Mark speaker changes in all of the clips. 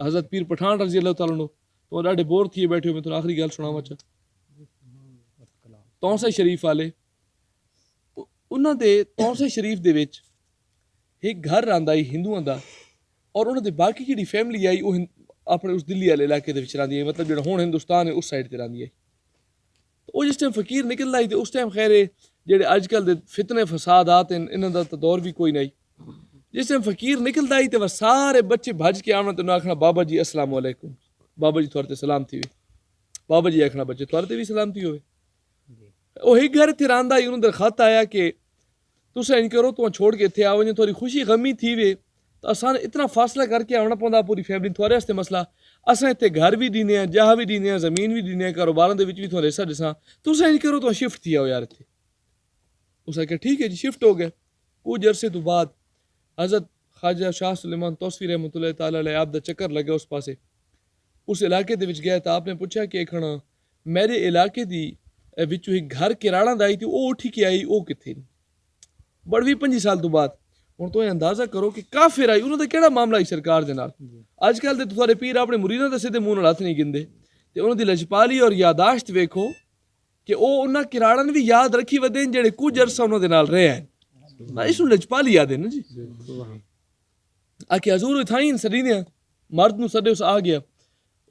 Speaker 1: حضرت پیر پٹھان رضی اللہ تعالیٰ عنہ تو ڈاڈے بور تھی بیٹھے ہو میں تو آخری گل سناواں چا تونسا شریف والے انہاں دے تونسا شریف دے وچ ایک گھر رہندا آئی ہندوؤں دا اور انہاں دے باقی جڑی فیملی آئی وہ اپنے اس دلی والے علاقے دے وچ رہندی ہے مطلب جڑا ہن ہندوستان ہے اس سائڈ تے رہندی ہے وہ جس ٹائم فقیر نکلدا آئی تے اس ٹائم خیر جڑے اج کل دے فتنے فسادات ہیں انہاں دا تو دور بھی کوئی نہیں جس ٹائم فقیر نکلدا آئی تے وہ سارے بچے بھج کے آنا تے آکھنا بابا جی السلام علیکم بابا جی تھوڑے تے سلام تھی بابا جی آکھنا بچے تھوڑے تے بھی سلامتی ہوئے وہ ایک گھر تے رہندا آئی انہوں دے خط آیا کہ تساں انج کرو تو چھوڑ کے اتنے آؤ تھوڑی خوشی غمی تھی وے تو اساں اتنا فاصلہ کر کے آنا پوندا پوری فیملی تھوڑے واسطے مسئلہ اساں اتنے گھر بھی دینے ہیں جہاں بھی دینے ہیں زمین بھی دینے ہیں کاروباراں دے وچ بھی تھوڑا حصہ دساں تساں انج کرو تو شفٹ تھی آؤ یار اتنے اس نے کہا ٹھیک ہے جی شفٹ ہو گئے کچھ عرصے تو بعد حضرت خواجہ شاہ سلیمان توسفی رحمۃ اللہ تعالیٰ علیہ آپ دا چکر لگا اس پاسے اس علاقے دے وچ گیا تو آپ نے پوچھا کہ کھنا میرے علاقے دی وچوں ایک گھر کراڑاں دا آئی تھی وہ اٹھی کے آئی وہ کتھے بڑی 25 سال تو بعد ہوں تو اندازہ کرو کہ کافر آئی انہوں دا کیڑا معاملہ آئی سرکار دے نال اج کل دے تھوڑے پیر اپنے مریداں دے سیدھے منہ نال ہاتھ نہیں گندے تے انہوں دی لجپالی اور یاداشت ویکھو کہ وہ انہاں کراڑاں بھی یاد رکھی ودے جڑے کچھ عرصہ انہوں دے نال رہے ہیں اس نوں لجپالی یاد ہے نا جی آکے حضور تھائیں سدیاں مرد نو سدے اس آ گیا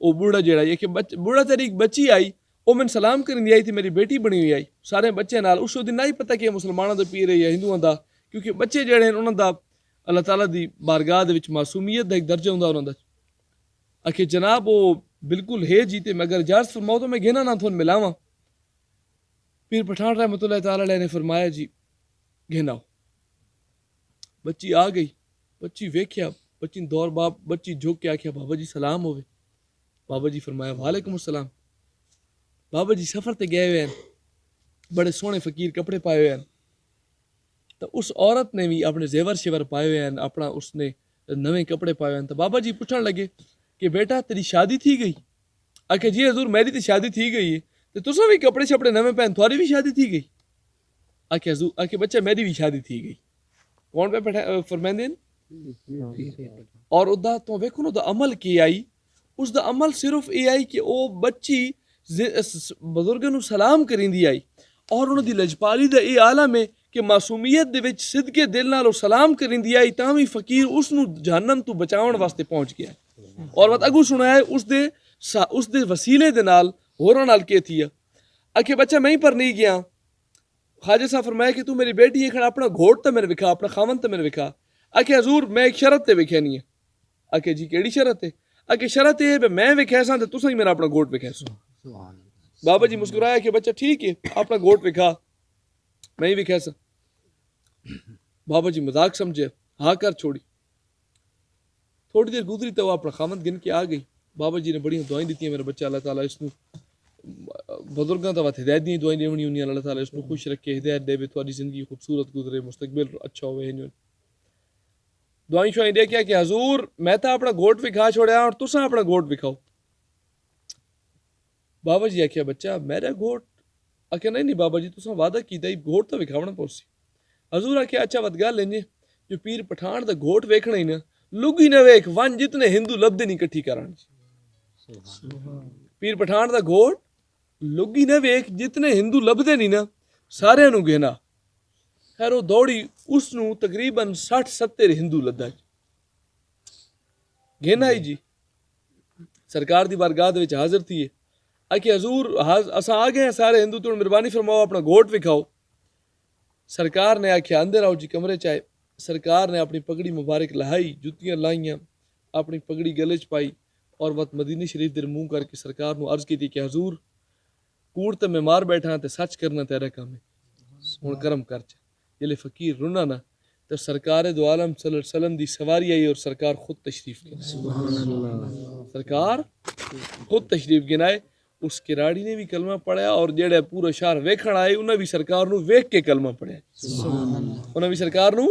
Speaker 1: وہ بوڑھا جڑا یہ کہ بوڑھا تیری ایک بچی آئی وہ میں سلام کرنے آئی تھی میری بیٹی بنی ہوئی آئی سارے بچے نال اس دن نہیں پتہ کہ مسلمانوں دا پیر ہے یا ہندوؤں دا کیونکہ بچے جڑے ہیں انہاں دا اللہ تعالیٰ دی بارگاہ دے وچ معصومیت دا ایک درجہ ہوندا انہاں دا آکھے جناب وہ بالکل ہے جیتے میں اگر اجازت فرماؤ تو میں گھنا نہ تھون ملاواں پیر پٹھان رحمۃ اللہ تعالیٰ علیہ نے فرمایا جی گھناؤ بچی آ گئی بچی ویکھیا بچی دور باپ بچی جھک کے آکھیا بابا جی سلام ہوئے بابا جی فرمایا وعلیکم السلام بابا جی سفر تے گئے ہوئے ہیں بڑے سونے فقیر کپڑے پائے ہوئے ہیں تو اس عورت نے بھی اپنے زیور شیور پائے ہوئے ہیں اپنا اس نے نویں کپڑے پائے ہوئے ہیں تو بابا جی پوچھن لگے کہ بیٹا تیری شادی تھی گئی آکھے جی حضور میری تو شادی تھی گئی ہے تو تساں بھی کپڑے شپڑے نویں پہن تھوڑی بھی شادی تھی گئی آکھے حضور آکھے بچہ میری بھی شادی تھی گئی کون پہ فرمیندے اور ادا تو ویکھو نا دا عمل کی آئی اس دا عمل صرف یہ آئی کہ وہ بچی بزرگاں نو سلام کریندی آئی اور انہوں دی لجپالی دا یہ عالم ہے کہ معصومیت دے وچ صدقے دل نال سلام کریندی آئی تاں وی فقیر اس نو جہنم تو بچاون واسطے پہنچ گیا اور مت اگو سنایا ہے اس دے وسیلے دے نال ہوراں نال کی تھی آکھے بچہ میں ہی پر نہیں گیا خواجہ صاحب فرمایا کہ تو میری بیٹی ہے کھڑا اپنا گھوٹ تے میرے وکھا اپنا خاون تے میرے وکھا آکھے حضور میں ایک شرط تے وکھیا نہیں ہے آکھے جی کیڑی شرط ہے آکھے شرط یہ ہے میں وکھیا ساں تے تساں ہی میرا اپنا گھوٹ وکھیا سو بابا جی مسکرایا کہ بچہ ٹھیک ہے اپنا گھوٹ وکھا میں ہی وکھیا سا بابا جی مذاق سمجھے ہاں کر چھوڑی تھوڑی دیر گزری تو وہ اپنا خامد گن کے آ گئی بابا جی نے بڑی دعائیں دیتی ہیں میرا بچہ اللہ تعالیٰ اس کو بزرگاں تو ہدایت دی دعائیں دیونی ہونی اللہ تعالیٰ اس کو خوش رکھے ہدایت دے تھوڑی زندگی خوبصورت گزرے مستقبل اچھا ہوئے دعائیں شوائیں دے کیا کہ حضور میں تو اپنا گھوٹ وکھا چھوڑیا اور تساں اپنا گھوٹ وکھاؤ بابا جی آکھیا بچہ میرا گھوٹ آکھیا نہیں بابا جی تساں وعدہ کیتا ہی گھوٹ تو وکھاونا پوسی حضور آکھیا اچھا ود گل لینجے جو پیر پٹھان دا گھوٹ ویکھنا ہی نا لگی نہ ویکھ ون جتنے ہندو لبدے نہیں کٹھی کران پیر پٹھان دا گھوٹ لگی نہ ویکھ جتنے ہندو لبدے نہیں نا سارے نو گھنا خیر وہ دوڑی اس نو تقریباً 60-70 ہندو لدا گھنا ہی جی سرکار دی بارگاہ دے وچ حاضر تھی کہ حضور اساں آ گئے ہیں سارے ہندو تو مہربانی فرماؤ اپنا گھوٹ وکھاؤ سرکار نے آکھیا اندر آؤ جی کمرے چائے سرکار نے اپنی پگڑی مبارک لہائی جتیاں لائیاں اپنی پگڑی گلے چ پائی اور وقت مدینی شریف در منہ کر کے سرکار نو عرض کی تھی کہ حضور کوڑ تے میں مار بیٹھا ہاں تے سچ کرنا تیرا کام ہے ہن کرم کر چا جلے فقیر رونا نہ تو سرکار دو عالم صلی اللہ علیہ وسلم دی سواری آئی اور سرکار خود تشریف گنائے سبحان اللہ سرکار خود تشریف گنائے اس کراڑی نے بھی کلمہ پڑھیا اور جڑے پورا شہر ویکھن آئے انہاں بھی سرکار نو ویکھ کے کلمہ پڑھیا انہاں بھی سرکار نو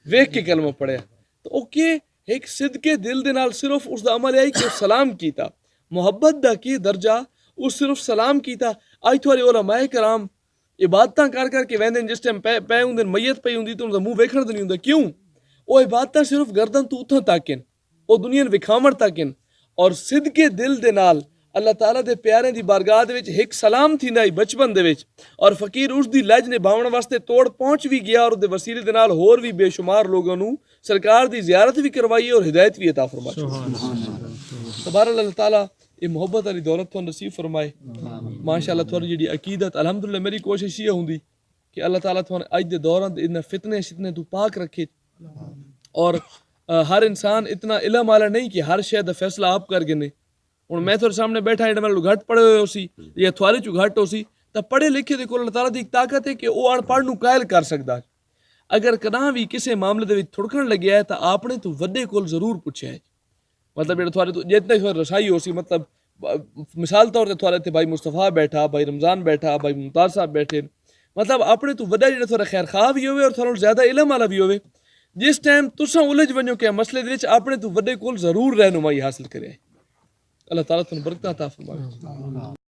Speaker 1: ویکھ کے کلمہ پڑھیا تو اوکے ایک صدقے دل دے نال صرف اس دا عمل ہے کہ سلام کیتا محبت دا کی درجہ اس صرف سلام کیتا آج تھوڑے علماء کرام عبادتاں کر کر کے ویندے جس ٹائم پے ہوندے میت پئی ہوندی تو ان دا منہ ویکھن تے نہیں ہوندا کیوں وہ عبادتاں صرف گردن تو اتھاں تک ہیں وہ دنیا وکھاون تک ہیں اور صدقے دل دے نال اللہ تعالیٰ دے پیارے دی بارگاہ دے وچ ایک سلام تھیندا ہی بچپن دے وچ، اور فقیر اس دی لج نبھاون واسطے توڑ پہنچ بھی گیا، اور دے وسیلے دے نال ہور بھی بے شمار لوگوں نو سرکار دی زیارت بھی کروائی اور ہدایت بھی عطا فرمائی۔ تبارک اللہ تعالیٰ یہ محبت والی دولت تو نصیب فرمائے۔ ماشاءاللہ تھوڑی جڑی عقیدت، الحمدللہ میری کوشش یہ ہوندی کہ اللہ تعالیٰ تھوڑے اج دے دوران ان فتنے شتنے تو پاک رکھے، اور ہر انسان اتنا علم والا نہیں کہ ہر شے دا فیصلہ آپ کر گنے۔ ہن میں تھوڑے سامنے بیٹھا جڑا میں گھٹ پڑھے ہوئے ہو سی یا تھوڑے چوں گھٹ ہو سی، تے پڑھے لکھے دے کول اللہ تعالیٰ دی ایک طاقت ہے کہ وہ ان پڑھ نو قائل کر سکدا۔ اگر کداں بھی کسے معاملے دے وچ تھڑکن لگیا ہے تو آپ نے تو وڈے کول ضرور پوچھیا ہے، مطلب جڑا تھوڑے تو جتنے رسائی ہو سی، مطلب مثال طور تے تھوڑے تے بھائی مصطفیٰ بیٹھا، بھائی رمضان بیٹھا، بھائی ممتاز صاحب بیٹھے، مطلب اپنے تو وڈا جڑا تھوڑا خیر خواہ بھی ہوئے اور تھوڑا زیادہ علم والا بھی ہوئے، جس ٹائم تساں الجھ ونجو کہ مسئلے دے وچ اپنے تو وڈے کول ضرور رہنمائی حاصل کرے۔ اللہ تعالیٰ تنوں برکتاں عطا فرمائے۔